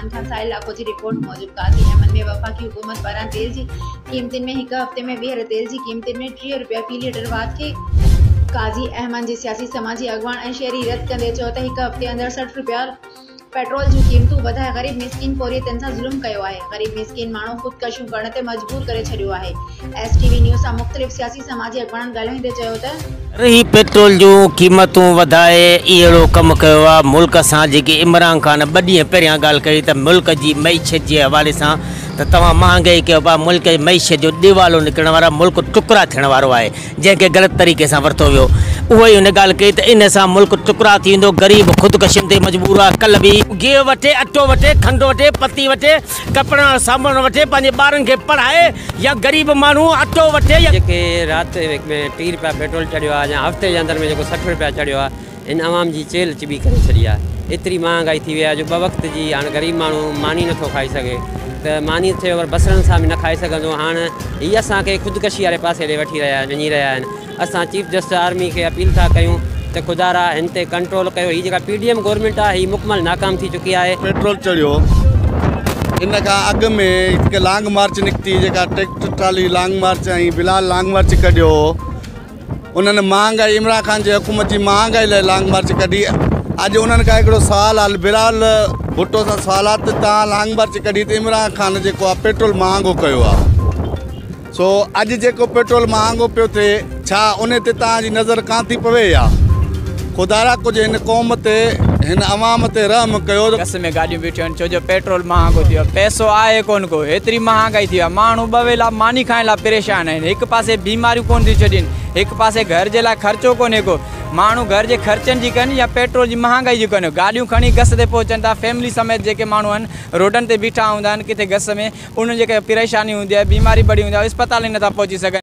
इमरान खान साहिल लाखों की रिपोर्ट मौजूद काजी अहमद में वफाकी हुकूमत पारां तेल की कीमतुनि में हिक हफ़्ते में ॿीहर तेल की कीमतुनि में 30 रुपया फी लीटर वाध खे काजी अहमद जी सियासी समाजी अगवान ऐं शहरी रद्द कंदे चयो त हिक हफ़्ते अंदर 60 रुपया पेट्रोल जूं कीमतूं वधाए ग़रीब मिसकिन पौरियतनि सां ज़ुल्म कयो आहे। ग़रीब मिसकिन माण्हू ख़ुदकशियूं करण ते मजबूर करे छॾियो आहे। STV न्यूज़ सां मुख़्तलिफ़ सियासी समाजी अगवाननि ॻाल्हाईंदे चयो त रही पेट्रोल जूं कीमतूं वधाए इहो कमु कयो आहे। मुल्क सां जेके इमरान खान 2 ॾींहं पहिरियां ॻाल्हि कई त मुल्क जी मईशत जे हवाले सां त तव्हां महांगाई कयो पिया, मुल्क जी मईशत जो दीवालो निकिरण वारा मुल्क टुकड़ा थियण वारो आहे जंहिंखे ग़लति तरीक़े सां वरितो वियो। उहो ई हुन ॻाल्हि कई त इन सां मुल्क टुकड़ा थी वेंदो, ग़रीब ख़ुदकशियुनि ते मजबूर आहे। कल्ह बि गिहु वठे, अटो वठे, खंड वठे, पती वठे, कपिड़ा सामान वठे, पंहिंजे ॿारनि खे पढ़ाए, या ग़रीब माण्हू अटो वठे। जेके राति में 30 रुपया पेट्रोल चढ़ियो आहे या हफ़्ते जे अंदरि में जेको 60 रुपया चढ़ियो आहे, इन आवाम जी चेल चिॿी करे छॾी आहे। एतिरी महांगाई थी वई आहे जो 2 वक़्त जी हाणे ग़रीब माण्हू मानी नथो खाई सघे, त मानी थिए अगरि बसरनि सां बि न खाई सघंदो। हाणे हीअ असांखे ख़ुदकशी वारे पासे ॾे वठी वञी रहिया आहिनि। असां चीफ जस्टिस आर्मी खे अपील था कयूं त ख़ुदारा हिन ते कंट्रोल कयो। हीअ जेका PDM गवर्नमेंट आहे हीअ मुकमल नाकाम थी चुकी आहे। पेट्रोल चढ़ियो, इन खां अॻु में हिकु लॉन्ग मार्च निकिती, जेका ट्रैक्टर ट्राली लॉन्ग मार्च ऐं बिलाल लॉन्ग मार्च कढियो। उन्हनि महांगाई इमरान खान जी हुकूमत जी महांगाई लाइ लॉन्ग मार्च कढी। अॼु उन्हनि खां हिकिड़ो सुवालु आहे, बिलाल भुट्टो सां सुवालु आहे त तव्हां लॉन्ग मार्च कढी त इमरान खान जेको आहे पेट्रोल महांगो कयो आहे। सो अॼु जेको पेट्रोल महांगो पियो थिए, छा उन ते तव्हांजी नज़र कान थी पवे? या ख़ुदारा कुझु हिन क़ौम ते, हिन अवाम ते रहम कयो। बस में गाड़ियूं बीठियूं आहिनि छो जो पेट्रोल महांगो थी वियो, पैसो आहे कोन को, एतिरी महांगाई थी आहे। माण्हू 2 वेला मानी खाइण लाइ परेशान आहिनि। हिकु पासे बीमारियूं कोन थी छॾनि, हिकु पासे घर जे लाइ ख़र्चो कोन्हे को। माण्हू घर जे ख़र्चनि जी कनि या पेट्रोल जी महांगाई जी कनि। गाॾियूं खणी गस ते पहुचनि था, फैमिली समेत जेके माण्हू आहिनि रोडनि ते बीठा हूंदा आहिनि किथे गस में, उन्हनि जेके परेशानी हूंदी आहे, बीमारी बड़ी हूंदी आहे, अस्पताल ई नथा पहुची सघनि।